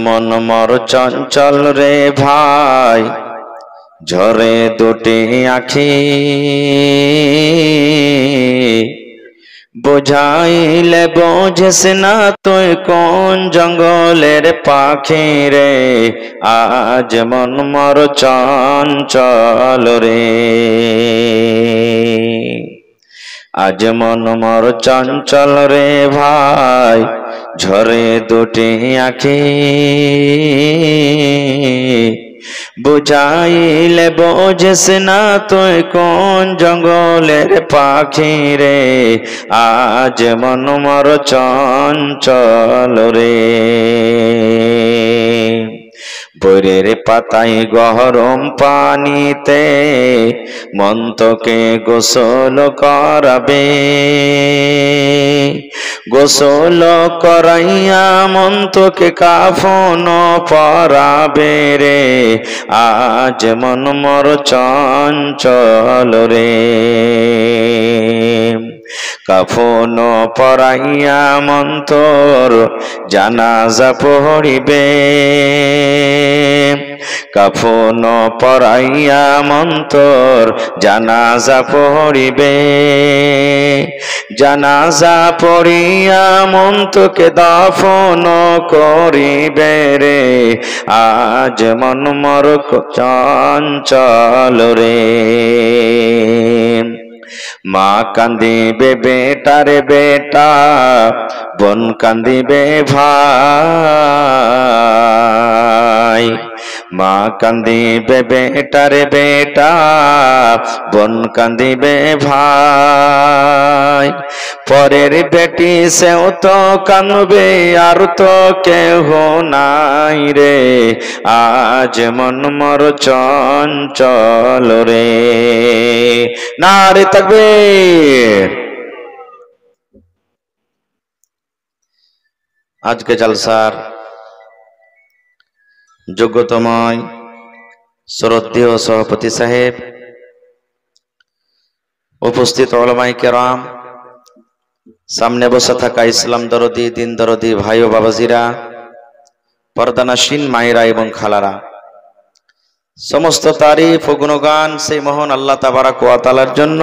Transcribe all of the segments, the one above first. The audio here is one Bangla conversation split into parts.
মন মর চঞ্চল রে ভাই, ঝরে দুটি আখি, বুঝাইলে বোঝিস না তুই কোন জঙ্গলের পাখি রে, আজ মন মর চঞ্চল রে। আজ মন মর চঞ্চল রে ভাই, ঝরে দুটি আখি, বুঝাইলে বোঝিস না তুই কোন জঙ্গলের পাখি রে, আজ মন মর চঞ্চল রে। বৈরের পাতায় গরম পানিতে মন্তকে গোসল করাবে, গোসল করাইয়া মন্তকে কাফন পরাবে রে, আজ মন মর চঞ্চল রে। কাফন পরাইয়া মন্তর জানাজা পড়িবে, কাফন পরাইয়া মন্তর জানাজা পড়িবে, জানাজা পড়িয়া মন্তকে দাফন করিবে রে, আজ মন মর চঞ্চল রে। মা কান্দিবে বেটারে বেটা, বোন কান্দিবে ভাই, মা কান্দিবে বেটারে বেটা, বোন কান্দিবে ভাই, পরের বেটি সেও তো কানবে আর তো কেহ নাই রে, আজ মন মর চঞ্চল রে। নারে তাকবীর। আজকে জলসার যোগ্যতময় শ্রদ্ধেয় সভাপতি সাহেব, উপস্থিত ওলামায়ে কেরাম, সামনে বসে থাকা ইসলাম দরদি দিন দরদি ভাই ও বাবাজিরা, পর্দানাসীন মায়েরা এবং খালারা, সমস্ত তারিফ ও গুণগান সেই মহান আল্লাহ তাবারাক ওয়া তাআলার জন্য,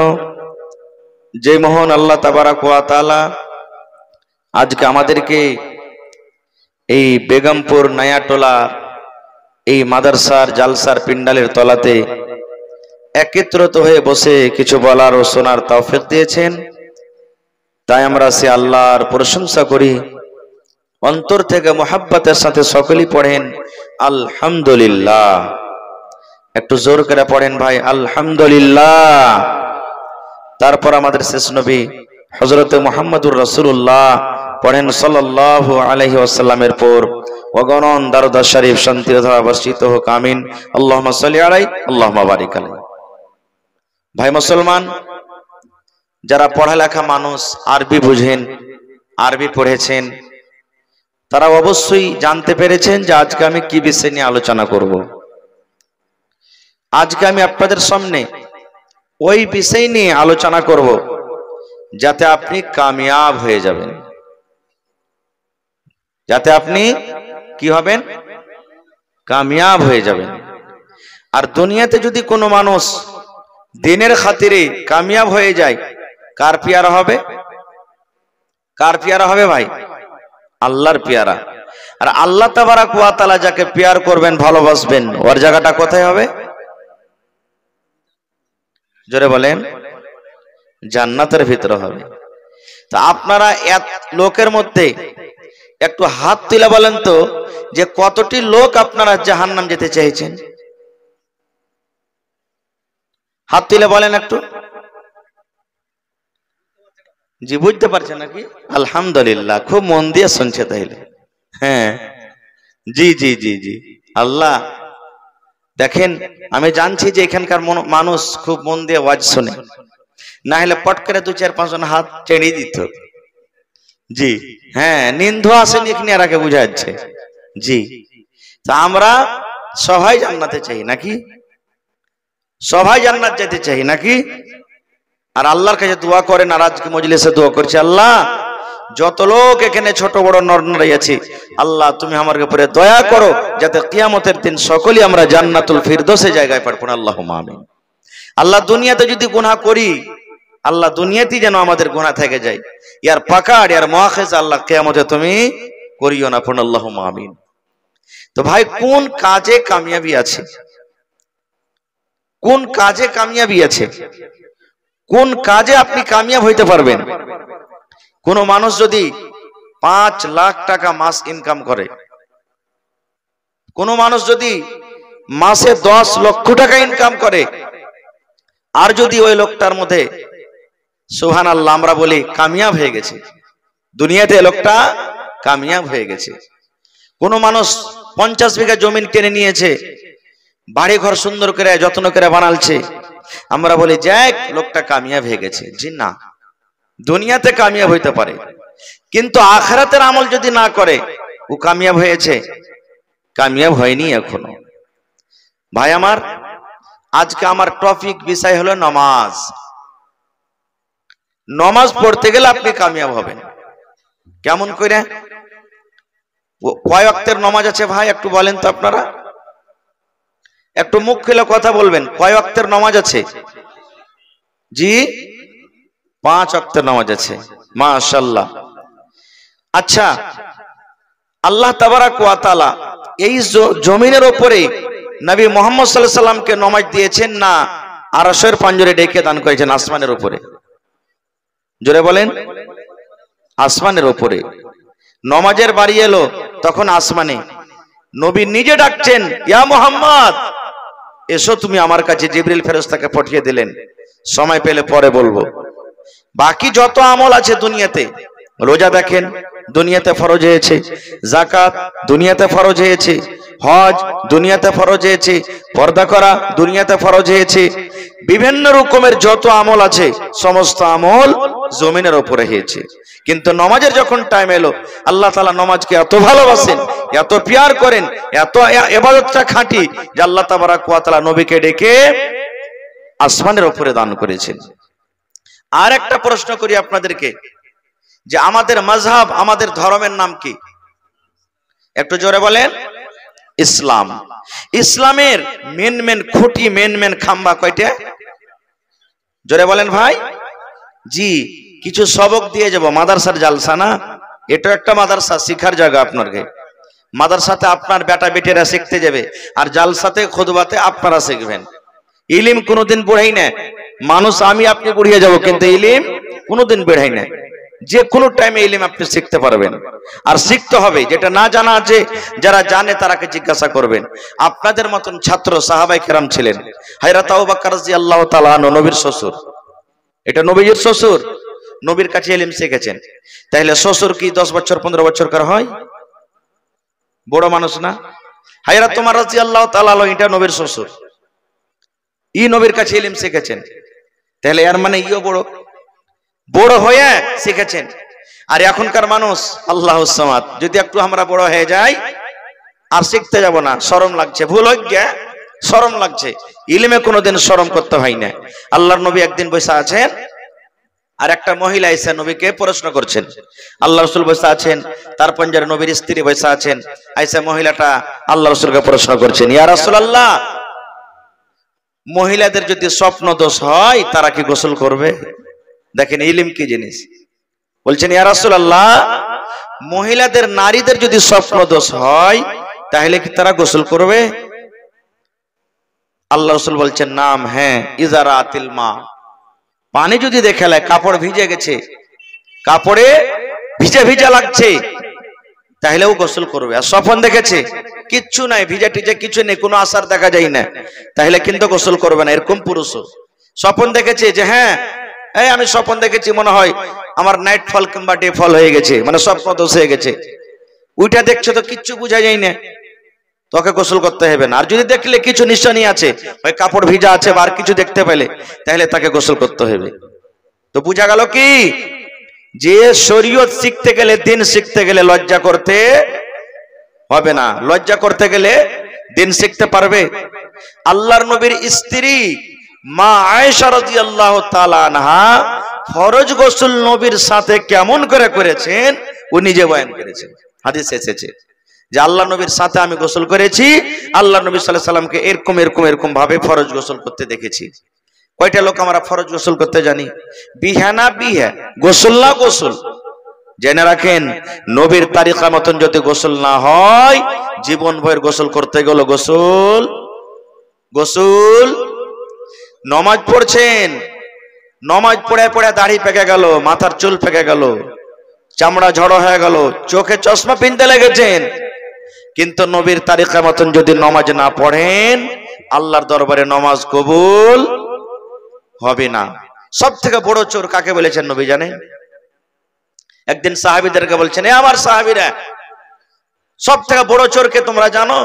যে মহান আল্লাহ তাবারাক ওয়া তাআলা আজকে আমাদেরকে এই বেগমপুর নয়াটোলা এই মাদ্রাসার জালসার পিন্ডালের তলাতে একত্রিত হয়ে বসে কিছু বলার ও শোনার তৌফিক দিয়েছেন। তাই আমরা সে আল্লাহর প্রশংসা করি, অন্তর থেকে মুহাব্বতের সাথে সকলেই পড়েন আলহামদুলিল্লাহ। একটু জোর করে পড়েন ভাই আলহামদুলিল্লাহ। তারপর আমাদের শেষ নবী হযরত মুহাম্মদুর রাসূলুল্লাহ পড়েন সাল্লাল্লাহু আলাইহি ওয়াসাল্লামের পর অগণন দারুদ শরীফ শান্তি ধারা বর্ষিত হোক, আমিন। আল্লাহুম্মা সাল্লি আলাইহি আল্লাহুম্মা বারিক আলাইহি। ভাই মুসলমান, যারা পড়ালেখা মানুষ, আরবি বুঝেন, আরবি পড়েছেন, তারা অবশ্যই জানতে পেরেছেন যে আজকে আমি কি বিষয় নিয়ে আলোচনা করব। আজকে আমি আপনাদের সামনে ওই বিষয় নিয়ে আলোচনা করব যাতে আপনি কামিয়াব হয়ে যাবেন, যাতে আপনি কি হবেন, কামিয়াব হয়ে যাবেন। আর দুনিয়াতে যদি কোনো মানুষ দিনের খাতিরে কামিয়াব হয়ে যায়, কার পেয়ারা হবে? কার পেয়ারা হবে ভাই? আল্লাহর পেয়ারা। আর আল্লাহ তাবারাক ওয়া তাআলা যাকে পেয়ার করবেন, ভালোবাসবেন, ওর জায়গাটা কোথায় হবে? জোরে বলেন, জান্নাতের ভিতরে হবে। তা আপনারা এক লোকের মধ্যে একটু হাত তুলে বলেন তো যে কতটি লোক আপনারা জাহান্নাম যেতে চাইছেন? হাত তুলে বলেন একটু। জি, বুঝতে পারছেন নাকি? আলহামদুলিল্লাহ, খুব মন দিয়ে শুনছে তাইলে। হ্যাঁ, জি জি জি জি। আল্লাহ দেখেন, আমি জানছি যে এখানকার মানুষ খুব মন দিয়ে ওয়াজ শোনে, না হলে পট করে 2-4-5 জন হাত টেনে দিত। জি হ্যাঁ, নিন্দু আসেন এখানে আর আগে বুঝা যাচ্ছে। জি, তা আমরা সবাই জান্নাতে চাই নাকি? সবাই জান্নাত যেতে চাই নাকি? আর আল্লাহর কাছে দোয়া করেন, আর আজকে মজলিসে দোয়া করছি, আল্লাহ যত লোক এখানে ছোট বড় নরনারী আছে, আল্লাহ তুমি আমার উপরে দয়া করো যাতে কিয়ামতের দিন সকলেই আমরা জান্নাতুল ফিরদৌসে জায়গায় পাবো। আল্লাহুম্মা আমিন। আল্লাহ দুনিয়াতে যদি গুনাহ করি, আল্লাহ দুনিয়াতেই যেন আমাদের গুনাহ থেকে যায়, ইয়ার পাকাড় ইয়ার মুআখিজ আল্লাহ কিয়ামতে তুমি করিও না। আল্লাহুম্মা আমিন। তো ভাই, কোন কাজে কামিয়াবি আছে? কোন কাজে কামিয়াবি আছে? কোন কাজে আপনি কামিয়াব হইতে পারবেন? কোন মানুষ যদি 5 লাখ টাকা মাস ইনকাম করে, কোন মানুষ যদি মাসে 10 লক্ষ টাকা ইনকাম করে, আর যদি ওই লোকটার মধ্যে সুবহানাল্লাহ আমরা বলি কামিয়াব হয়ে গেছে, দুনিয়াতে লোকটা কামিয়াব হয়ে গেছে। কোন মানুষ 50 বিঘা জমিন কিনে নিয়েছে, বাড়ি ঘর সুন্দর করে যত্ন করে বানালছে, আমরা বলি যাক লোকটা কামিয়াব হয়ে গেছে। জি না, দুনিয়াতে কামিয়াব হইতে পারে, কিন্তু আখিরাতের আমল যদি না করে ও কামিয়াব হয়েছে? কামিয়াব হয়নি এখনো। ভাই আমার, আজকে আমার টপিক বিষয় হলো নামাজ। নামাজ পড়তে গেলে আপনি কামিয়াব হবেন কেমন করে? কয় ওয়াক্তের নামাজ আছে ভাই একটু বলেন তো আপনারা, একটু মুখ খুলে কথা বলবেন। কয় ওয়াক্তের নামাজ আছে? জি, 5 ওয়াক্তের নামাজ আছে। মাশাআল্লাহ। আচ্ছা, আল্লাহ তাবারাক ওয়া তাআলা এই জমিনের উপরে নবী মুহাম্মদ সাল্লাল্লাহু আলাইহি সাল্লামকে নামাজ দিয়েছেন না আরশের পাঞ্জরে ডেকে দান করেছেন আসমানের উপরে? জোরে বলেন। আসমানের উপরে নামাজের বাড়ি এলো তখন আসমানে নবী নিজে ডাকছেন, ইয়া মুহাম্মদ এসো তুমি আমার কাছে। জিবরিল ফেরেশতাকে পাঠিয়ে দিলেন, সময় পেলে পরে বলবো। বাকি যত আমল আছে দুনিয়াতে, রোজা দেখেন দুনিয়াতে ফরজ হয়েছে, যাকাত দুনিয়াতে ফরজ হয়েছে, হজ দুনিয়াতে ফরজ হয়েছে, পর্দা করা দুনিয়াতে ফরজ হয়েছে, বিভিন্ন রকমের যত আমল আছে সমস্ত আমল জমিনের উপরে হয়েছে। কিন্তু নামাজের যখন টাইম এলো, আল্লাহ তাআলা নামাজকে এত ভালোবাসেন, এত প্যার করেন, এত ইবাদতটা খাঁটি যে আল্লাহ তাবারাক ওয়া তাআলা নবীকে ডেকে আসমানের উপরে দান করেছেন। আর একটা প্রশ্ন করি আপনাদেরকে, যে আমাদের মাযহাব, আমাদের ধর্মের নাম কি? একটু জোরে বলেন। ইসলাম। ইসলামের মেন খুঁটি, মেন খাম্বা কয়টা? জোরে বলেন ভাই। জি, কিছু সবক দিয়ে যাব। মাদ্রাসার জালসা না, এটা একটা মাদ্রাসা, শিক্ষার জায়গা। আপনাকে মাদ্রাসাতে আপনার বেটা বেটিরা শিখতে যাবে, আর জালসাতে খুতবাতে আপনারা শিখবেন। ইলম কোনোদিন পড়াই না মানুষ, আমি আপনি পড়িয়ে যাব, কিন্তু ইলম কোনোদিন বেড়াই না। যে কোনো টাইমে ইলম আপনি শিখতে পারবেন, আর শিখতে হবে। যেটা না জানা আছে, যারা জানে তারাকে জিজ্ঞাসা করবেন। আপনাদের মতন ছাত্র সাহাবায়ে কেরাম ছিলেন। হযরত আবু বকর রাদিয়াল্লাহু তাআলা আনহু নবীর শ্বশুর, এটা নবীজির শ্বশুর, নবীর কাছে ইলম শিখেছেন। তাহলে শ্বশুর কি 10 বছর 15 বছর কার হয়? বড় মানুষ না? হযরত ওমর রাদিয়াল্লাহু তাআলা আনহু এটা নবীর শ্বশুর, ই নবীর কাছে ইলম শিখেছেন। তাহলে এর মানে ইও বড় হয়ে শিখেছেন। আর এখনকার মানুষ আল্লাহুস সামাদ, যদি একটু আমরা বড় হয়ে যাই আর শিখতে যাব না, শরম লাগছে, ভুল হয়ে গিয়া শরম লাগছে। ইলমে কোনোদিন শরম করতে হয় না। আল্লাহর নবী একদিন বসে আছেন, আর একটা মহিলা এসে নবীকে প্রশ্ন করছেন। আল্লাহ রাসূল বসে আছেন, তার পঞ্জারে নবীর স্ত্রী বসে আছেন। আয়েশা মহিলাটা আল্লাহ রাসূলকে প্রশ্ন করছেন, ইয়া রাসূলুল্লাহ, মহিলাদের যদি স্বপ্ন দোষ হয় তারা কি গোসল করবে? দেখেন ইলম কি জিনিস। বলছেন, ইয়া রাসূলুল্লাহ, মহিলাদের, নারীদের যদি স্বপ্ন দোষ হয় তাহলে কি তারা গোসল করবে? আল্লাহ রাসূল বলছেন, নাম, হ্যাঁ। ইযা রাআতিল মা, পানি যদি দেখে লাই কাপড় ভিজে গেছে, কাপড়ে ভিজা ভিজা লাগছে, তাহলেও গোসল করবে। আর স্বপ্ন দেখেছে কিচ্ছু নাই, ভিজা টিজা কিছু নেই, কোনো আসার দেখা যায় না, তাহলে কিন্তু গোসল করবে না। এরকম পুরুষও স্বপ্ন দেখেছে যে হ্যাঁ আমি স্বপ্ন দেখেছি, মনে হয় আমার নাইট ফল কিংবা ডে ফল হয়ে গেছে, মানে স্বপ্ন দোষ হয়ে গেছে, ওইটা দেখছো তো কিচ্ছু বোঝা যায় না, তোকে গোসল করতে হবে না। আর যদি দেখলে কিছু নিশানি আছে, ওই কাপড় ভিজা আছে বা আর কিছু দেখতে পেলে, তাহলে তাকে গোসল করতে হবে। তো বোঝা গেল কি, যে শরীয়ত শিখতে গেলে, দিন শিখতে গেলে লজ্জা করতে হবে না। লজ্জা করতে গেলে দিন শিখতে পারবে। আল্লাহর নবীর স্ত্রী মা আয়েশা রাদিয়াল্লাহু তাআলা আনহা ফরজ গোসল নবীর সাথে কেমন করে করেছেন ও নিজে বয়ান করেছেন। হাদিসে এসেছে যে আল্লাহ নবীর সাথে আমি গোসল করেছি, আল্লাহ নবী সাল্লাল্লাহু আলাইহি সাল্লামকে এরকম এরকম এরকম ভাবে ফরজ গোসল করতে দেখেছি। কয়টা লোক আমরা ফরজ গোসল করতে জানি? বিহানা বিহা, গোসল না গোসল। জেনে রাখেন, নবীর তারিকা মতন যদি গোসল না হয়, জীবন ভর গোসল করতে গেল গোসল গোসল। নমাজ পড়ছেন, নমাজ পড়ে পড়ে দাড়ি পেকে গেল, মাথার চুল পেকে গেল, চামড়া ঝড়ো হয়ে গেল, চোখে চশমা পিনতে লেগেছেন, কিন্তু নবীর তারিকা মতন যদি নমাজ না পড়েন, আল্লাহর দরবারে নমাজ কবুল হবে না। সব থেকে বড় চোর কাকে বলেছেন নবী জানেন? একদিন সাহাবীদেরকে বলছেন, এ আমার সাহাবীরা, সব থেকে বড় চোরকে তোমরা জানো?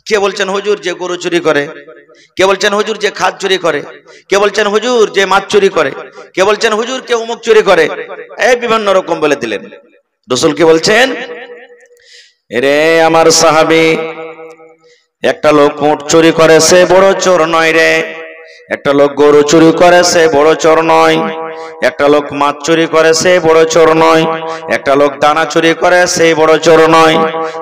কে বলছেন হুজুর যে গরু চুরি করে, কে বলছেন হুজুর যে খাদ চুরি করে, কে বলছেন হুজুর যে মাছ চুরি করে, কে বলছেন হুজুর কে অমুক চুরি করে, এই বিভিন্ন রকম বলে দিলেন। রাসূল কি বলছেন? এরে আমার সাহাবী, একটা লোক উট চুরি করে সে বড় চোর নয় রে, একটা লোক গরু চুরি করে সে বড় চোর নয়, একটা লোক মাছ চুরি করে সে বড় চোর নয়, একটা লোক দানা চুরি করে সে বড় চোর নয়।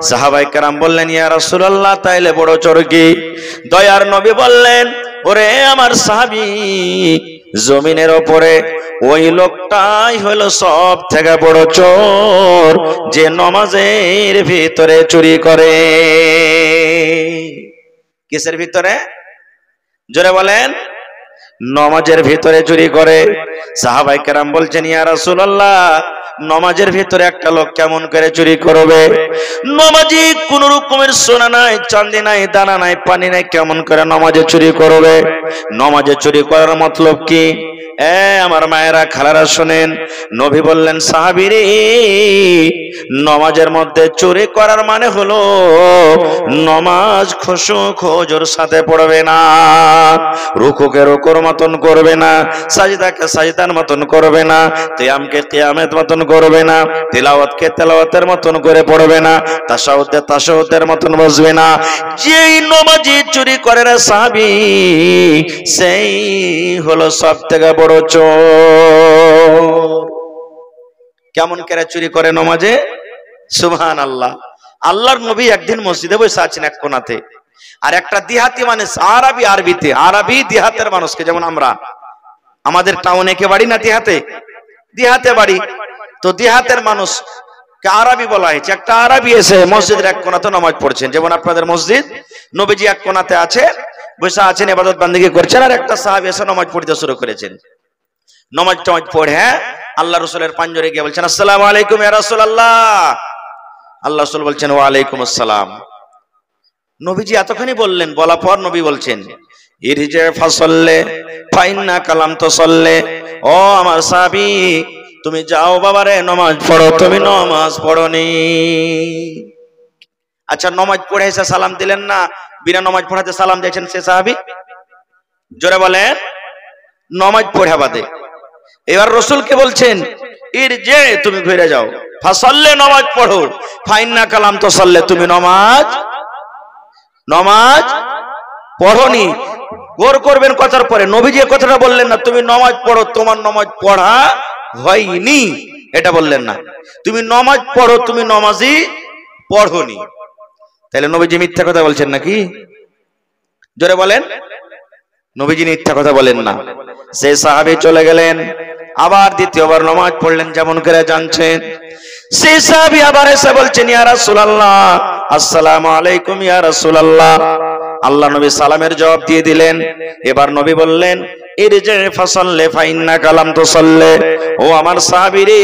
সাহাবায়ে কেরাম বললেন, ইয়া রাসূলুল্লাহ, তাইলে বড় চোর কি? দয়ার নবী বললেন, ওরে আমার সাহাবী, জমিনের উপরে ওই লোকটাই হলো সব থেকে বড় চোর যে নামাজের ভিতরে চুরি করে। কিসের ভিতরে? জোরে বলেন। নামাজের ভিতরে চুরি করে। সাহাবায়ে কেরাম বলছেন, ইয়া রাসূলুল্লাহ, নামাজের ভিতরে একটা লোক কেমন করে চুরি করবে? নামাজি কোন রকমের সোনা নাই, চাঁদি নাই, দানা নাই, পানি নাই, কেমন করে নামাজে চুরি করবে? নামাজে চুরি করার মতলব কি? আমার মায়েরা, খালারা শোনেন, নবী বললেন, সাহাবীরে, নামাজের মধ্যে চুরি করার মানে হলো নামাজ খুশু খুজুর সাথে পড়বে না, রুকুকে রুকুর মতন করবে না, সাজদাকে সাজদার মতন করবে না, কিয়ামকে কিয়ামের মতন করবে না, তিলাওয়াতকে তিলাওয়াতের মতন করে পড়বে না, তাশাহুদে তাশাহুদের মতন বসবে না। যেই নামাজি চুরি করে রে সাহাবী, সেই হলো সবথেকে বড় চোর। কেমন করে চুরি করে নামাজে? সুবহানাল্লাহ। আল্লাহর নবী একদিন মসজিদে বসে আছেন এক কোণাতে, আর একটা দিহাতি মানুষ, আরবিতে, আরবি দিহাতের মানুষকে, যেমন আমরা, আমাদের টাউনে কে বাড়ি না দিহাতে, দিহাতে বাড়ি, তো দিহাতের মানুষ কে আরবি বলা হয়েছে। একটা আরবি এসে মসজিদের এক কোণাতে নামাজ পড়ছেন, যেমন আপনাদের মসজিদ, নবীজি এক কোণাতে আছে, বসে আছেন, ইবাদত বান্দেগী করছেন, আর একটা সাহাবী এসে নামাজ পড়তে শুরু করেছেন। নামাজ টামাজ পড়ে আল্লাহ রাসূলের পাঞ্জরে গিয়ে বলছেন, আসসালামু আলাইকুম ইয়া রাসূলুল্লাহ। আল্লাহ রাসূল বলছেন, ওয়া আলাইকুম আসসালাম। নবীজি এতখানি বললেন, বলা পর নবী বলছেন, ইরজি ফাসাল্লি ফাইন্না কালাম তুসাল্লি। ও আমার সাহাবী, তুমি যাও বাবারে, নামাজ পড়ো, তুমি নামাজ পড়োনি। আচ্ছা, নামাজ পড়ে এসে সালাম দিলেন না, বিনা নামাজ পড়াতে সালাম দিয়েছেন সে সাহাবী? জোরে বলেন। নামাজ পড়া বাদে এবার রাসূলকে বলছেন, ইরজি, তুমি ঘুরে যাও, ফাসাল্লি, নামাজ পড়ো, ফাইন্না কালাম তুসাল্লি, তুমি নামাজ পড়োনি। গোর করবেন কথার পরে নবীজি কথাটা বললেন না, তুমি নামাজ পড়ো, তোমার নামাজ পড়া হয়নি, এটা বললেন না, তুমি নামাজ পড়ো, তুমি নামাজই পড়োনি। তাহলে নবীজি মিথ্যা কথা বলছেন নাকি? জোরে বলেন। নবীজি মিথ্যা কথা বলেন না। সেই সাহাবী চলে গেলেন, আবার দ্বিতীয়বার নামাজ পড়লেন, যেমন করে জানছেন। সেই সাহাবী আবার এসে বলছেন, ইয়া রাসূলুল্লাহ, আসসালামু আলাইকুম ইয়া রাসূলুল্লাহ। আল্লাহ নবী সালামের জবাব দিয়ে দিলেন। এবার নবী বললেন, ইরজি ফাসাল্লি ফাইন্না কালাম তুসাল্লি। ও আমার সাহাবী রে,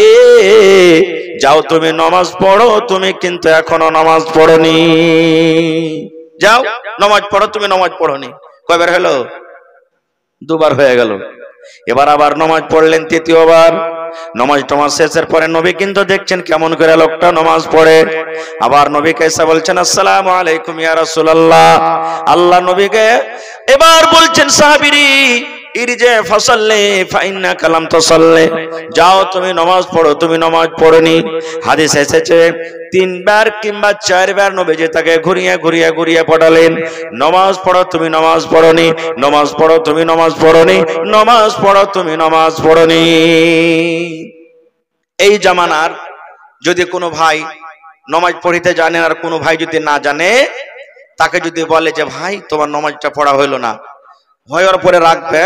যাও, তুমি নামাজ পড়ো, তুমি কিন্তু এখনো নামাজ পড়োনি। যাও, নামাজ পড়ো, তুমি নামাজ পড়োনি। কয়বার হলো? দুবার হয়ে গেল। এবার আবার নামাজ পড়লেন তৃতীয়বার। নামাজ শেষের পরে নবী কিন্তু দেখছেন কেমন করে লোকটা নামাজ পড়ে। আবার নবীকে এসে বলছেন, আসসালামু আলাইকুম ইয়া রাসূলুল্লাহ। আল্লাহ নবীকে এবার বলছেন, সাহাবীরি, ইরজে ফাসাল্লি ফাইন্নাকা লাম তুসাল্লি, যাও তুমি নামাজ পড়ো, তুমি নামাজ পড়নি। হাদিস এসেছে 3 বার কিংবা 4 বার নবীজি তাকে ঘুরিয়ে ঘুরিয়ে ঘুরিয়ে পড়ালেন, নামাজ পড়ো তুমি নামাজ পড়নি, নামাজ পড়ো তুমি নামাজ পড়নি, নামাজ পড়ো তুমি নামাজ পড়নি। এই জামানার যদি কোনো ভাই নামাজ পড়িতে জানে আর কোনো ভাই যদি না জানে, তাকে যদি বলে যে ভাই তোমার নামাজটা পড়া হইলো না, হওয়ার পরে রাখবে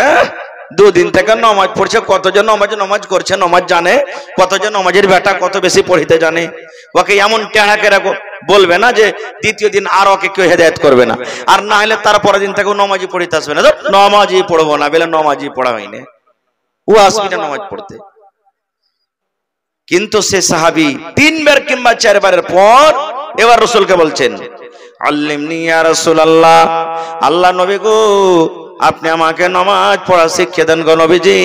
2 দিন থেকে নামাজ পড়ছে, কতজন নামাজ করছে নামাজ জানে, কতজন নামাজের বেটা কত বেশি পড়িতে জানে, ওকে এমন টেহাকে রাখো বলবে না যে দ্বিতীয় দিন আর ওকে কেউ হেদায়েত করবে না, আর না হলে তার পরের দিন থেকে নামাজই পড়িতে আসবে না, নামাজই পড়বো না বলে নামাজই পড়া হয়নি, ও আসবে না নামাজ পড়তে। কিন্তু সে সাহাবী 3 বার কিংবা 4 বারের পর এবার রাসূলকে বলছেন আল্লিমনি ইয়া রাসূলুল্লাহ, আল্লাহ নবী গো আপনি আমাকে নামাজ পড়া শিখিয়ে দেন গো নবীজি।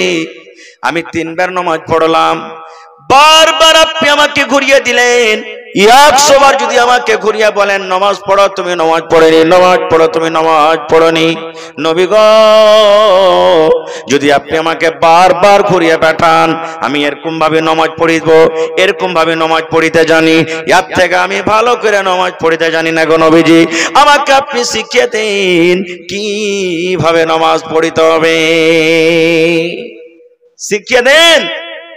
আমি 3 বার নামাজ পড়লাম, বারবার আপনি আমাকে ঘুরিয়ে দিলেন, 100 বার যদি আমাকে ঘুরিয়ে বলেন নামাজ পড়ো তুমি নামাজ পড়নি, নামাজ পড়ো তুমি নামাজ পড়নি, নবী গো যদি আপনি আমাকে বারবার ঘুরিয়ে পাঠান আমি এরকম ভাবে নামাজ পড়িব, এরকম ভাবে নামাজ পড়িতে জানি, এর থেকে আমি ভালো করে নামাজ পড়িতে জানি না গো নবীজি, আমাকে আপনি শিখিয়ে দিন কিভাবে নামাজ পড়িতে হবে, শিখিয়ে দেন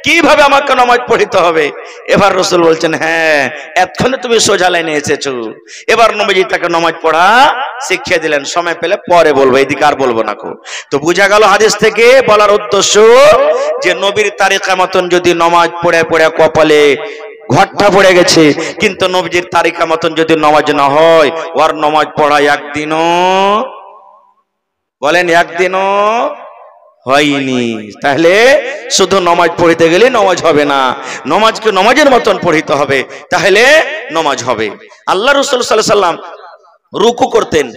কিভাবে আমাকে নামাজ পড়িতে হবে। এবার রাসূল বলছেন হ্যাঁ এতক্ষণে তুমি সোজা লাইনে এসেছো। এবার নবীজি তাকে নামাজ পড়া শিখিয়ে দিলেন, সময় পেলে পরে বলবো, এদিকে আর বলবো না। তো বোঝা গেল হাদিস থেকে বলার উদ্দেশ্য যে নবীর তারিকা মতন যদি নামাজ পড়ে পড়ে কপালে ঘটটা পড়ে গেছে, কিন্তু নবীজির তারিকা মতন যদি নামাজ না হয় ওর নামাজ পড়া একদিনও বলেন একদিনও হয়নি। তাহলে শুধু নামাজ পড়িতে গেলে নামাজ হবে না, নামাজকে নামাজের মতন পড়িতে হবে, তাহলে নামাজ হবে। আল্লাহ রাসূল সাল্লাল্লাহু আলাইহি সাল্লাম রুকু করতেন,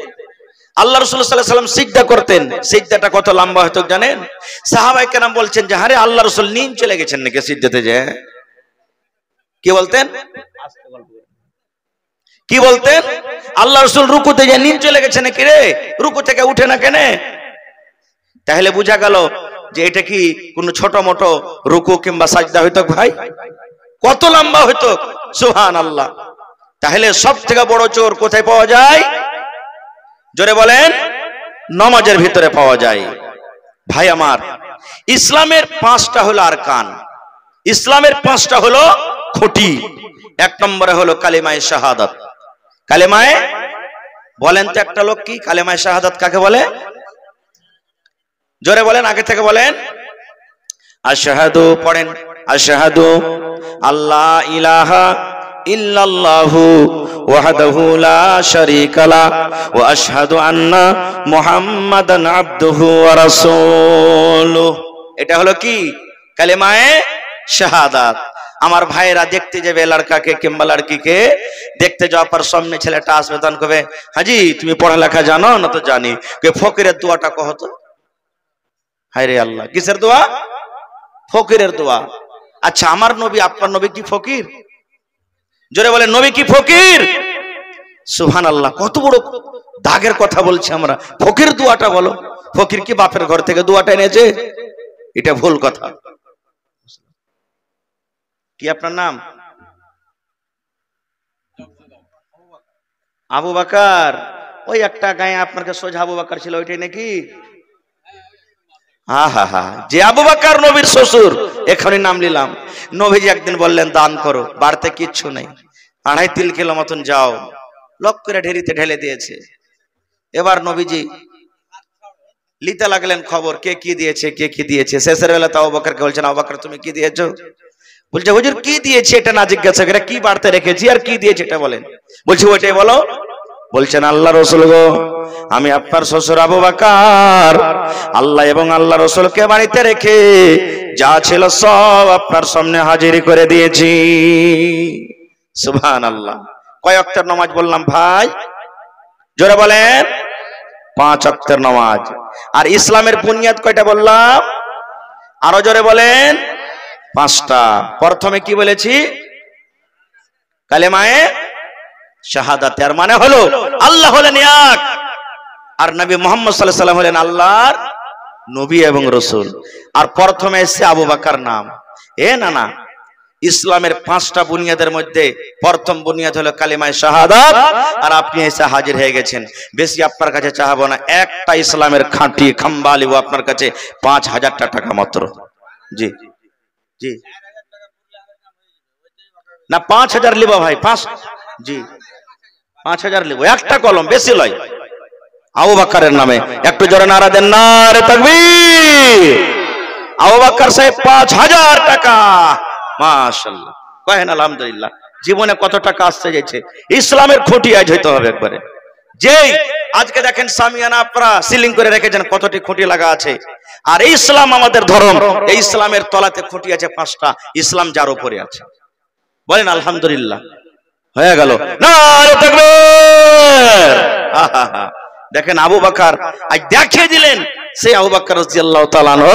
আল্লাহ রাসূল সাল্লাল্লাহু আলাইহি সাল্লাম সিজদা করতেন, সিজদাটা কত লম্বা হতো জানেন? সাহাবায়ে কেরাম বলছেন যে আরে আল্লাহ রাসূল নিম চলে গেছেন নাকি সিজদাতে, যে কি বলতেন কি বলতেন আল্লাহ রাসূল রুকুতে যে নিম চলে গেছে নাকি রে, রুকু থেকে উঠে না কেন? তাহলে বোঝা গেল যে এটা কি কোনো ছোট মোটো রুকু কিংবা সাজদা হইতো ভাই, কত লম্বা হইতো, সুবহানাল্লাহ। তাহলে সব থেকে বড় চোর কোথায় পাওয়া যায়? জোরে বলেন, নামাজের ভিতরে পাওয়া যায়। ভাই আমার, ইসলামের 5টা হলো আরকান, ইসলামের 5টা হলো খুঁটি। 1 নম্বরে হলো কালিমায়ে শাহাদাত। কালিমায়ে বলেন তো একটা লোক কি কালিমায়ে শাহাদাত কাকে বলে? জোরে বলেন, আগে থেকে বলেন। আশহাদু পড়েন, আশহাদু আল্লা ইলাহা ইল্লাল্লাহু ওয়াহদাহু লা শারীকা লা ওয়া আশহাদু আন্না মুহাম্মাদান আবদুহু ওয়া রাসূলুহু। এটা হলো কি কালিমায়ে শাহাদাত। আমার ভাইরা দেখতে যাবে লড়কাকে কিংবা লড়কিকে, দেখতে যাওয়ার পর সামনে ছেলেটা আসবে, তখন কবে হাজি তুমি পড়ালেখা জানো না? তো জানি। কে ফকিরের দোয়াটা কহ তো। হায়রে আল্লাহ, কিসের দোয়া? ফকিরের দোয়া। আচ্ছা আমার নবী আপনার নবী কি ফকির? জোরে বলেন, নবী কি ফকির? সুবহানাল্লাহ, কত বড় দাগের কথা বলছি আমরা। ফকির দোয়াটা বলো, ফকির কি বাপের ঘর থেকে দোয়াটা এনেছে? এটা ভুল কথা। কি আপনার নাম? আবু বকর। ওই একটা গায়ে আপনার কাছে সোজা আবু বকর ছিল, ওইটাই নাকি? হা হা হা, যে আবু বকর নবীর শ্বশুর, এখনই নাম নিলাম। নবীজি একদিন বললেন দান করো, বাড়তে কিচ্ছু নেই, 2.5-3 কিলো মতন যাও, লক করে ঢেরিতে ঢেলে দিয়েছে। এবার নবীজি লিতে লাগলেন খবর, কে কি দিয়েছে কে কি দিয়েছে। শেষের বেলা তো আবু বকরকে বলছেন, আবু বকর তুমি কি দিয়েছো? বলছে হুজুর কি দিয়েছে এটা না জিজ্ঞাসা করে, কি বাড়তে রেখেছি আর কি দিয়েছে এটা বলেন। বলছি ওইটাই বলো। বলছেন আল্লাহ রাসূল গো, আমি আপনার শ্বশুর আবু বকর আল্লাহ এবং আল্লাহ রাসূলকে বাড়িতে রেখে যা ছিল সব আপনার সামনে হাজির করে দিয়েছি। সুবহানাল্লাহ। কয় ওয়াক্তের নামাজ বললাম ভাই? জোরে বলেন, 5 ওয়াক্তের নামাজ। আর ইসলামের বুনিয়াদ কয়টা বললাম? আরো জোরে বলেন, 5টা। প্রথমে কি বলেছি? কালেমায়ে শাহাদাত। এর মানে হলো আল্লাহ হলেন এক আর নবী মুহাম্মদ সাল্লাল্লাহু আলাইহি ওয়াসাল্লাম হলেন আল্লাহর নবী এবং রসুল। আর প্রথমে এসছে আবু বকর নাম। না না, ইসলামের 5টা বুনিয়াদের মধ্যে প্রথম বুনিয়াদ হলো কালিমায়ে শাহাদাত। আর আপনি এসে হাজির হয়ে গেছেন। বেশি আপনার কাছে চাহাবো না, একটা ইসলামের খাঁটি খাম্বা লিব আপনার কাছে 5000 টাকা মাত্র। জি জি না, 5000 লিব ভাই, 5 জি 5000 লিব, একটা কলম, বেশি লয়। আবু বকরের নামে একটু জোরে নারা দেন, নারে তাকবীর। আবু বকর সাহেব 5000 টাকা, মাশাআল্লাহ, কহেন আলহামদুলিল্লাহ। জীবনে কত টাকা আসছে যাচ্ছে, ইসলামের খুঁটি আজ হইতে হবে একবারে। যেই আজকে দেখেন সামিয়ানা আপনারা সিলিং করে রেখেছেন, কতটি খুঁটি লাগা আছে। আর ইসলাম আমাদের ধর্ম, এই ইসলামের তলাতে খুঁটি আছে 5টা। ইসলাম যার উপরে আছে, বলেন আলহামদুলিল্লাহ। হয়ে গেল, নারে তাকবীর। দেখেন আবু বকর আজ দেখিয়ে দিলেন, সেই আবু বকর রাদিয়াল্লাহু তাআলা আনহু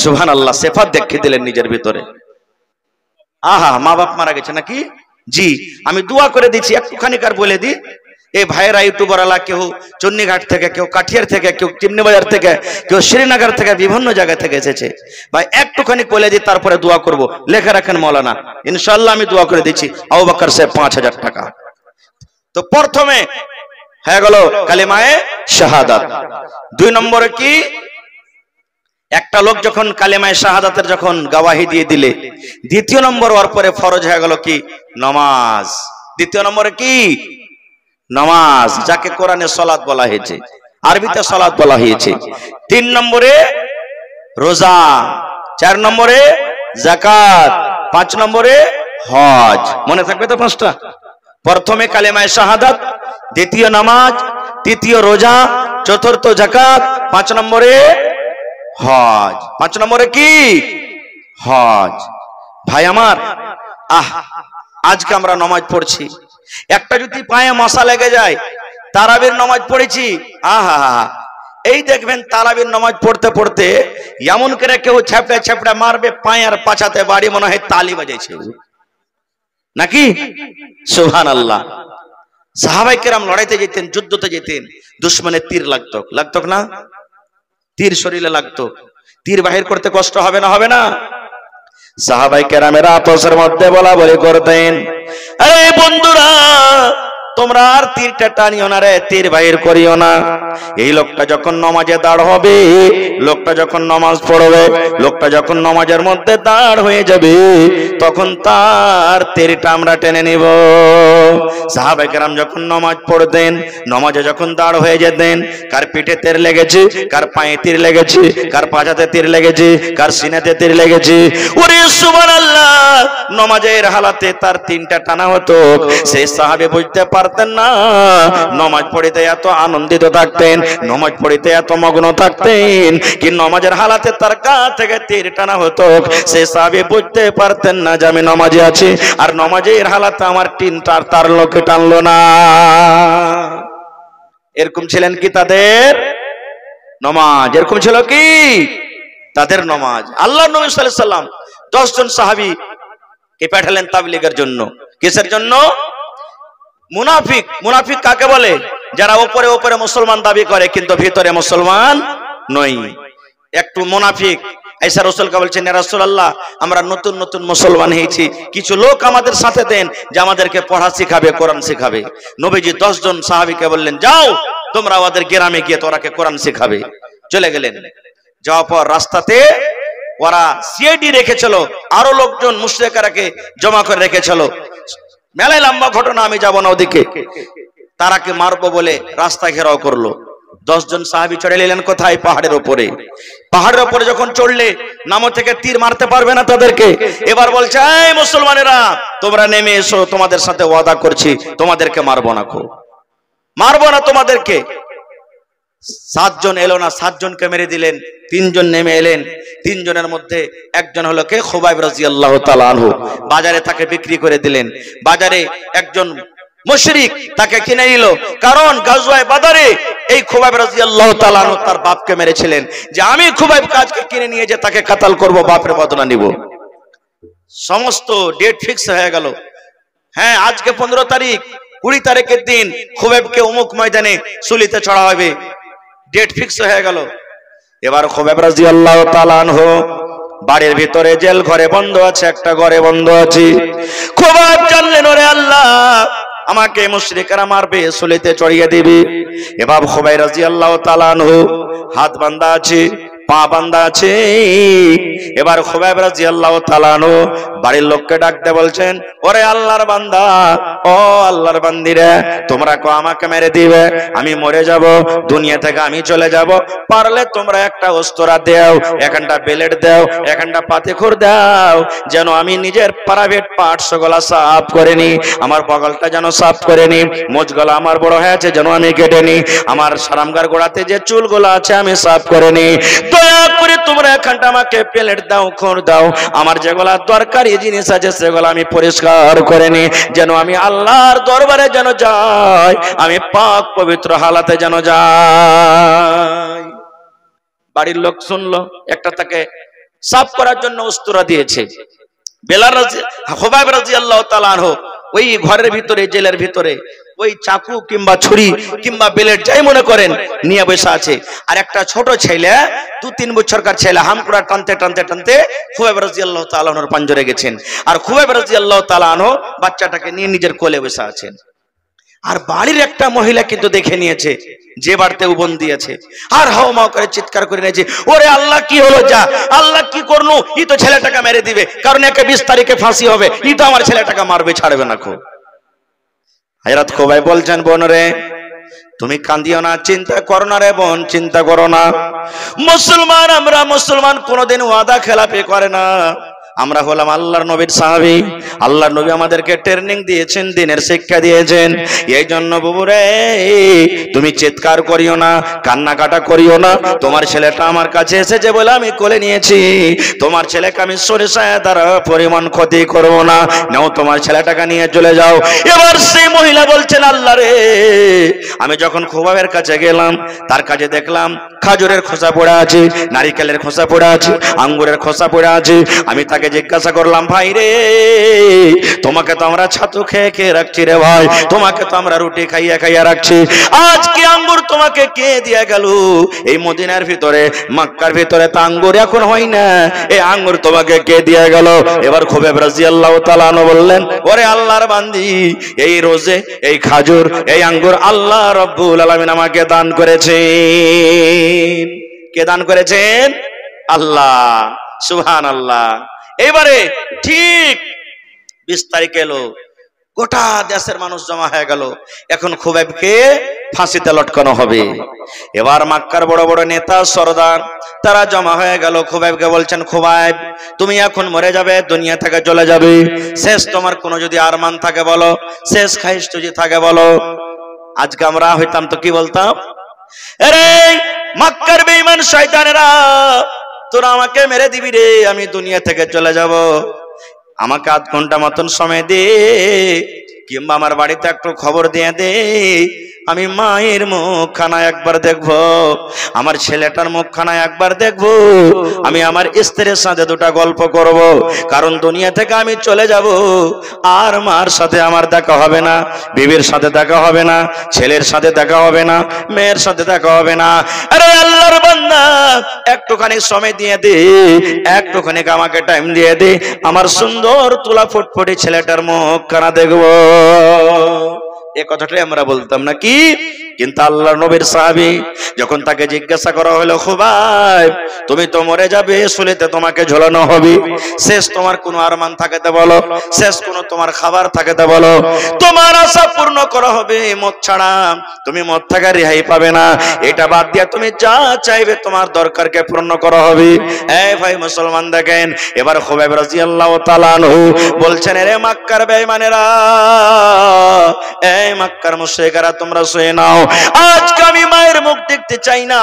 সুবহানাল্লাহ সিফাত দেখিয়ে দিলেন নিজের ভিতরে। মা বাপ মারা গেছে নাকি? জি, আমি দোয়া করে দিচ্ছি, একটুখানি কার বলে দি। এই ভাইয়েরা ইউটিউবার আলা, কেউ চন্ডীঘাট থেকে, কেউ কাঠিয়ার থেকে, কেউ চিমনি বাজার থেকে, কেউ শ্রীনগর থেকে, বিভিন্ন জায়গা থেকে এসেছে। ভাই একটুখানি বলে দি, তারপরে দোয়া করব। লেখা রাখেন মৌলানা, ইনশাআল্লাহ আমি দোয়া করে দিচ্ছি। আবু বকর সাহেব 5000 টাকা। তো প্রথমে হয়ে গেল কালিমায়ে শাহাদাত। 2 নম্বরে কি, একটা লোক যখন কালিমায়ে শাহাদাতের যখন গওয়াহি দিয়ে দিলে, 2 নম্বর ওর পরে ফরজ হয়ে গেল কি, নামাজ। 2 নম্বরে কি, নামাজ, যাকে কোরআনে সালাত বলা হয়েছে, আরবিতে সালাত বলা হয়েছে। 3 নম্বরে রোজা, 4 নম্বরে যাকাত, 5 নম্বরে হজ। মনে থাকবে তো 5টা? প্রথমে কালিমায়ে শাহাদাত, দ্বিতীয় নামাজ, তৃতীয় রোজা, চতুর্থ যাকাত, 5 নম্বরে হজ। 5 নম্বরে কি, হজ। ভাই আমার, আজকে আমরা নামাজ পড়ছি, একটা যদি পায়ে মশা লেগে যায়, তারাবির নামাজ পড়েছি, এই দেখবেন তারাবির নামাজ পড়তে পড়তে এমন করে কেউ ছেপড়ে ছেপড়ে মারবে, পায়ের পাছাতে বাড়ি মনে হয় তালি বাজাইছে নাকি? সুবহানাল্লাহ। সাহাবায়ে কেরাম লড়াইতে যেতেন, যুদ্ধতে যেতেন, দুশমনের তীর লাগতো না? তীর শরীরে লাগতো, তীর বাহির করতে কষ্ট হবে না? হবে না? সাহাবায়ে কেরামেরা আপসের মধ্যে বলা বলি করতেন, এই বন্ধুরা, তোমরা আর তীরটা টানিও না রে, তীর বাহির করিও না। এই লোকটা যখন নামাজে দাঁড় হবে, লোকটা যখন নামাজ পড়বে, লোকটা যখন নামাজের মধ্যে দাঁড় হয়ে যাবে, তখন তার তীরটা আমরা টেনে নিব। সাহাবায়ে কেরাম যখন নামাজ পড়তেন, নামাজে যখন দাঁড় হয়ে যেতেন, কার পিঠে তীর লেগেছে, কার পায়ে তীর লেগেছে, কার পাজাতে তীর লেগেছে, কার সিনাতে তীর লেগেছে, ওরে সুবহানাল্লাহ, নামাজের হালাতে তার 3টা টানা হতো। সেই সাহাবী বুঝতে পারতেন না, নামাজ পড়িতে এত আনন্দিত থাকতেন, নামাজ পড়িতে এত মগ্ন থাকতেন, কি নামাজের হালাতে তার গা থেকে তীর টানা হতো। সেই সাহাবী বুঝতে পারতেন না যে আমি নামাজে আছি, আর নামাজের হালাতে আমার তিনটার তার লোকে টানলো না। এরকম ছিলেন কি তাদের নামাজ? এরকম ছিল কি তাদের নামাজ? আল্লাহর নবী সাল্লাল্লাহু আলাইহি সাল্লাম 10 জন সাহাবী কে পাঠালেন তাবলীগের জন্য। কিসের জন্য? মুনাফিক কাকে বলে? যারা উপরে উপরে মুসলমান দাবি করে কিন্তু ভিতরে মুসলমান নয়, একটু মুনাফিক। আয়েশা রাসূলকে বলছেন, ইয়া রাসূলুল্লাহ, আমরা নতুন নতুন মুসলমান হয়েছি, কিছু লোক আমাদের সাথে দেন যে আমাদেরকে পড়া শিখাবে, কোরআন শিখাবে। নবীজি 10 জন সাহাবীকে বললেন, যাও তোমরা ওদের গ্রামে গিয়ে তোরাকে কোরআন শিখাবে। চলে গেলেন। যাওয়ার পর রাস্তাতে ওরা সিআইডি রেখেছিল, আরো লোকজন মুশরিকরাকে জমা করে রেখেছিল। মেলায় লম্বা ঘটনা, আমি যাব না ওদিকে। তারাকে মারবো বলে রাস্তা ঘেরাও করলো। 10 জন সাহাবী চড়ে এলেন কোথায়? পাহাড়ের উপরে। পাহাড়ের উপরে যখন চড়লে, নামো থেকে তীর মারতে পারবে না তাদেরকে। এবার বলছে, এই মুসলমানেরা, তোমরা নেমে এসো, তোমাদের সাথে ওয়াদা করছি তোমাদেরকে মারবো না, মারবো না তোমাদেরকে। 7 জন এলো না, 7 জনকে মেরে দিলেন। 3 জন নেমে এলেন। 3 জনের মধ্যে একজন হলো কে? খুবাইব রাদিয়াল্লাহু তাআলা আনহু। বাজারে তাকে বিক্রি করে দিলেন। বাজারে একজন মুশরিক তাকে কিনে নিল, কারণ গাজওয়ায়ে বাদরে এই খুবাইব রাদিয়াল্লাহু তাআলা আনহু তার বাপকে মেরেছিলেন, যে আমি খুবাইব কাজকে কিনে নিয়ে যে তাকে কাতাল করব, বাপের বদলা নিব। সমস্ত ডেট ফিক্স হয়ে গেল। হ্যাঁ, আজকে 15 তারিখ, 20 তারিখের দিন খুবাইবকে অমুক ময়দানে সুলিতে চড়া হবে, ডেট ফিক্স হয়ে গেল। এবার খুবাইব রাদিয়াল্লাহু তাআলা আনহু বাড়ির ভিতরে জেল ঘরে বন্ধ আছে, একটা ঘরে বন্ধ আছে। খুবাইব জানলেন ওরে আল্লাহ আমাকে মুশরিকরা মারবে, সুলিতে চড়িয়ে দিবে। এবার খুবাইব রাদিয়াল্লাহু তাআলা আনহু হাত বাঁধা আছে, পা বাঁধা আছে। এবার খুবাইব রাদিয়াল্লাহু তাআলা আনহু বাড়ির লোককে ডাকতে বলছেন, ওরে আল্লাহর বান্দা, ও আল্লাহর বান্দিরা, তোমরা কো আমাকে মেরে দিবে, আমি মরে যাব, দুনিয়া থেকে আমি চলে যাব, পারলে তোমরা একটা অস্ত্র দাও, এখানটা বেলেট দাও, এখানটা পাতিখুর দাও, যেন আমি নিজের প্রাইভেট পার্টস গুলা সাফ করে নি, আমার বগলটা যেন সাফ করে নি, মোজগুলো আমার বড় হয়েছে যেন আমি কেটে নি, আমার সারামগার গোড়াতে যে চুলগুলো আছে আমি সাফ করে নি, দয়া করে তোমরা এখানটা আমাকে প্লেট দাও, খড় দাও, আমার যেগুলা দরকারি জিনিস আছে সেগুলো আমি পরিষ্কার করে নি, যেন আমি আল্লাহর দরবারে যেন যাই, আমি পাক পবিত্র হালাতে যেন যাই। বাড়ির লোক শুনলো, একটা তাকে সাফ করার জন্য অস্ত্র দিয়েছে। খুবাইব রাদিয়াল্লাহু তাআলা আনহু ওই ঘরের ভিতরে, জেলের ভিতরে ওই চাকু কিংবা ছুরি কিংবা ব্লেড যাই মনে করেন নিয়ে বসে আছে। আর একটা ছোট ছেলে, 2-3 বছরকার ছেলে, হামকুড়া টানতে টানতে টানতে খুবাইব রাদিয়াল্লাহু তাআলা আনহুর পাঞ্জরে গেছেন। আর খুবাইব রাদিয়াল্লাহু তাআলা আনহু বাচ্চাটাকে নিয়ে নিজের কোলে বসে আছেন। আর বাড়ির একটা মহিলা কিন্তু দেখে নিয়েছে যে বাড়িতে উবন দিয়েছে, আর হাও মাও করে চিৎকার করে নিয়েছে, ওরে আল্লাহ কি হলো, যা আল্লাহ কি করলো, ই তো ছেলেটাকে মেরে দিবে, কারণ একে 20 তারিখে ফাঁসি হবে, ই তো আমার ছেলেটাকে মারবে, ছাড়বে না। হযরত খুবাইব বলছেন, বোন রে তুমি কাঁদিও না, চিন্তা করো না রে বোন, চিন্তা করো না। মুসলমান, আমরা মুসলমান কোনোদিন ওয়াদা খেলাপি করে না, আমরা হলাম আল্লাহর নবীর সাহাবী, আল্লাহর নবী আমাদেরকে ট্রেনিং দিয়েছেন, দিনের শিক্ষা দিয়েছেন। এই জন্য বাবুরে তুমি চিৎকার করিও না, কান্নাকাটা করিও না, তোমার ছেলেটা আমার কাছে এসেছে বলে আমি কোলে নিয়েছি, তোমার ছেলেকে আমি সরিষায় দ্বারা পরিমাণ ক্ষতি করব না, নাও তোমার ছেলেটাকে নিয়ে চলে যাও। এবার সেই মহিলা বলছেন, আল্লাহ রে, আমি যখন খুবাইবের কাছে গেলাম, তার কাছে দেখলাম খাজুরের খোসা পড়ে আছে, নারিকেলের খোসা পড়ে আছে, আঙ্গুরের খোসা পড়ে আছে। আমি তাকে জিজ্ঞাসা করলাম, ভাই রে তোমাকে তো আমরা ছাতু খেয়ে খেয়ে রাখছি রে ভাই, তোমাকে তো আমরা রুটি খাইয়া খাইয়া রাখছি, আজকে আঙ্গুর তোমাকে কে দিয়ে গেল? এই মদিনার ভিতরে, মক্কার ভিতরে তো আঙ্গুর এখন হয় না, এই আঙ্গুর তোমাকে কে দিয়ে গেল? এবার খুবাইব রাদিয়াল্লাহু তাআলা আনহু বললেন, ওরে আল্লাহর বান্দি, এই রোজে, এই খাজুর, এই আঙ্গুর আল্লাহ রব্বুল আলামিন আমাকে দান করেছেন। কে দান করেছেন? আল্লাহ, সুবহানাল্লাহ। এবারে ঠিক 20 তারিখ এলো, গোটা দেশের মানুষ জমা হয়ে গেল, এখন খুবাইবকে ফাঁসিতে লটকানো হবে। এবার মক্কার বড় বড় নেতা সরদার তারা জমা হয়ে গেল, খুবাইবকে বলছেন, খুবাইব তুমি এখন মরে যাবে, দুনিয়া থেকে চলে যাবে, শেষ তোমার কোনো যদি আরমান থাকে বলো, শেষ খাইশ যদি থাকে বলো। আজকে আমরা হইতাম তো কি বলতাম, আরে মক্কার বেঈমান শয়তানেরা, তোরা আমাকে মেরে দিবি রে, আমি দুনিয়া থেকে চলে যাব, আমাকে আধ ঘন্টা মতন সময় দে, কিংবা আমার বাড়িতে একটু খবর দিয়ে দে, আমি মায়ের মুখখানা একবার দেখবো, আমার ছেলেটার মুখখানা একবার দেখবো, আমি আমার স্ত্রীর সাথে দুটা গল্প করব, কারণ দুনিয়া থেকে আমি চলে যাব, আর মার সাথে আমার দেখা হবে না, বিবির সাথে দেখা হবে না, ছেলের সাথে দেখা হবে না, মেয়ের সাথে দেখা হবে না। আরে আল্লাহর বান্দা, একটুখানি সময় দিয়ে দে, একটুখানি আমাকে টাইম দিয়ে দে, আমার সুন্দর তুলা ফুটফুটি ছেলেটার মুখখানা দেখবো। এ কথাটাই আমরা বলতাম নাকি? কিন্তু আল্লাহর নবীর সাহাবী যখন তাকে জিজ্ঞাসা করা হলো, খুবাইব তুমি তো মরে যাবে, শুলিতে তোমাকে ঝোলানো হবে, শেষ তোমার কোনো আরমান থাকেতে বলো, শেষ কোনো তোমার খাবার থাকেতে বলো, তোমার আশা পূর্ণ করা হবে, মত ছাড়া তুমি মত থেকে রেহাই পাবে না, এটা বাদ দিয়া তুমি যা চাইবে তোমার দরকারকে পূর্ণ করা হবে। এই ভাই মুসলমান দেখেন, এবার খুবাইব রাদিয়াল্লাহু তাআলা আনহু বলছেন, রে মক্কার বেঈমানেরা, এই মক্কার মুশরিকরা, তোমরা শুনে নাও, আজকে আমি মায়ের মুখ দেখতে চাই না,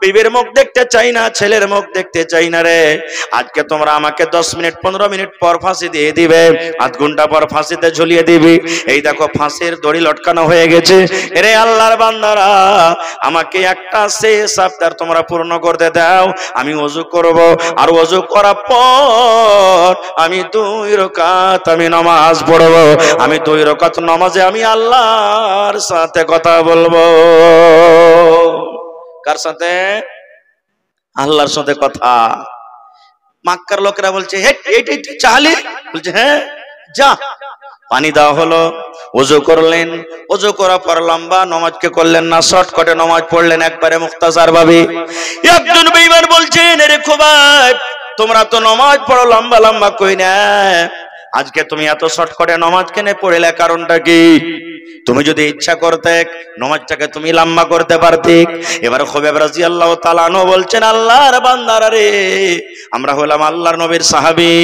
বিবির মুখ দেখতে চাই না, ছেলের মুখ দেখতে চাই না রে, আজকে তোমরা আমাকে 10 মিনিট 15 মিনিট পর ফাঁসি দিয়ে দিবে, আধ ঘন্টা পর ফাঁসিতে ঝুলিয়ে দিবি, এই দেখো ফাঁসির দড়ি লটকানো হয়ে গেছে। রে আল্লাহর বান্দারা, আমাকে একটা শেষ আবদার তোমরা পূর্ণ করতে দাও, আমি ওযু করব, আর ওযু করার পর আমি 2 রাকাত আমি নামাজ পড়ব, আমি 2 রাকাত নামাজে আমি আল্লাহর সাথে কথা বলবো। কার সাথে? আল্লাহর সাথে কথা। মক্কার লোকেরা বলছে এইটাই তুই চাহলি? বলছে হ্যাঁ, যা। পানি দেওয়া হলো, ওযু করলেন, ওযু করার পর লম্বা নামাজকে করলেন না, শর্টকাটে নামাজ পড়লেন একবারে মুখতাসার ভাবে। একজন বেঈমান বলছেন, আরে খোবাইব, তোমরা তো নামাজ পড়ো লম্বা লম্বা কই না, আজকে তুমি এত শর্টকাটে নামাজ কেন পড়লে, কারণটা কি? তুমি যদি ইচ্ছা করতে নামাজটাকে তুমি লম্বা করতে পারতে। এবার খোবাইব রাদিয়াল্লাহু তাআলা আনহু বলছেন, আল্লাহর বান্দারা রে, আমরা হলাম আল্লাহর নবীর সাহাবী,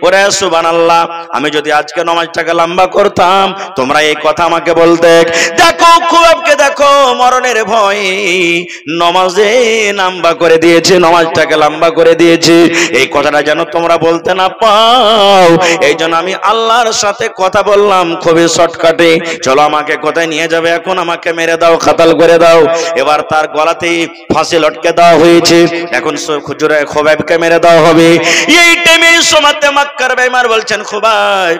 ওরে সুবহানাল্লাহ, আমি যদি আজকে নামাজটাকে লম্বা করতাম তোমরা এই কথা আমাকে বলতে। দেখো খোবাইবকে দেখো, মরণের ভয়ে নামাজে লম্বা করে দিয়েছে, নামাজটাকে লম্বা করে দিয়েছে, এই কথাটা যেন তোমরা বলতে না পাও, এই জন্য আমি আল্লাহর সাথে কথা বললাম খুবই শর্টকাটে। চলো আমাকে কোথায় নিয়ে যাবে এখন, আমাকে মেরে দাও, কাতাল করে দাও। এবার তার গলাতেই ফাঁসি লটকে দেওয়া হয়েছে, এখন খুজুরে খোবাইবকে মেরে দেওয়া হবে। এই টাইমের সময়তে মক্কার বেঈমান বলছেন, খোবাইব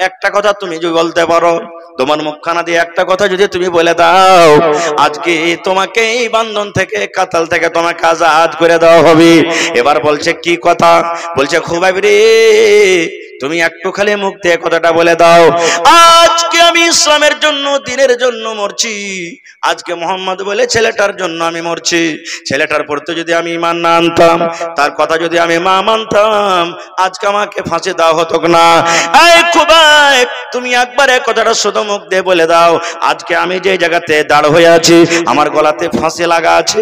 একটা কথা তুমি যদি বলতে পারো, তোমার মুখখানা দিয়ে একটা কথা যদি তুমি বলে দাও, আজকে তোমাকে এই বান্ধন থেকে, কাতাল থেকে তোমাকে আজাদ করে দেওয়া হবে। এবার বলছে কি কথা? বলছে খোবাইব রে, তুমি একটু খালি মুখ দিয়ে কথাটা বলে দাও, আজকে আমি ইসলামের জন্য, দ্বীনের জন্য মরছি, আজকে মোহাম্মদ বলে ছেলেটার জন্য আমি মরছি, ছেলেটার প্রতি যদি আমি ঈমান না আনতাম, তার কথা যদি আমি মা মানতাম, আজকে আমাকে ফাঁসি দেওয়া হতো না। এই খোবাইব, তুমি একবার এই কথাটা শুধু মুখ দিয়ে বলে দাও, আজকে আমি যে জায়গাতে দাঁড় হয়ে আছি, আমার গলাতে ফাঁসি লাগা আছে,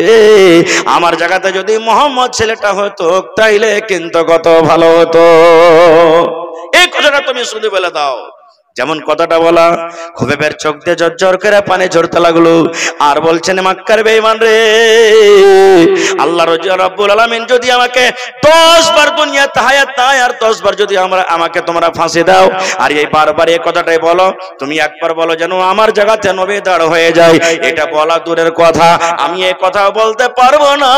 আমার জায়গাতে যদি মোহাম্মদ ছেলেটা হতো তাইলে কিন্তু কত ভালো হতো। এই কথাটা তুমি শুধু বলে দাও। যেমন কথাটা বলা, খোবাইবের চোখ দিয়ে ঝরঝর করে পানি ঝরতে লাগলো। আর বলছেন, মক্কার বেঈমান রে, আল্লাহ রাব্বুল আলামিন যদি আমাকে 10 বার দুনিয়াতে হায়াত দেয়, আর 10 বার যদি আমাকে তোমরা ফাঁসি দাও, আর এই বারবার এই কথাটাই বলো, তুমি একবার বলো যেন আমার জায়গাতে নবী দাঁড় হয়ে যায়, এটা বলা দূরের কথা, আমি এই কথা বলতে পারবো না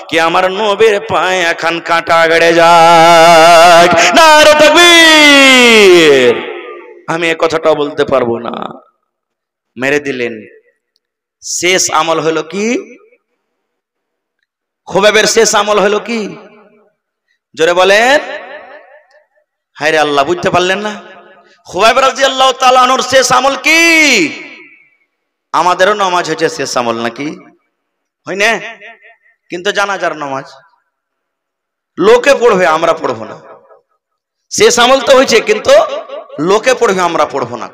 কি আমার নবীর পায়ে এখন কাঁটা গড়ে যায়। নারে তাকবীর! আমি এই কথাটা বলতে পারবো না। মেরে দিলেন। শেষ আমল হলো কি? খোবাইবের শেষ আমল হলো কি? জোরে বলেন। হায়রে আল্লাহ, বুঝতে পারলেন না? খোবাইব রাদিয়াল্লাহু তাআলা আনহুর শেষ আমল কি? আমাদেরও নামাজ হচ্ছে শেষ আমল নাকি? হয় না? কিন্তু জানাজার নামাজ লোকে পড়বে, আমরা পড়বো না। শেষ আমল তো হয়েছে, কিন্তু লোকে পড়বে, আমরা পড়বো না।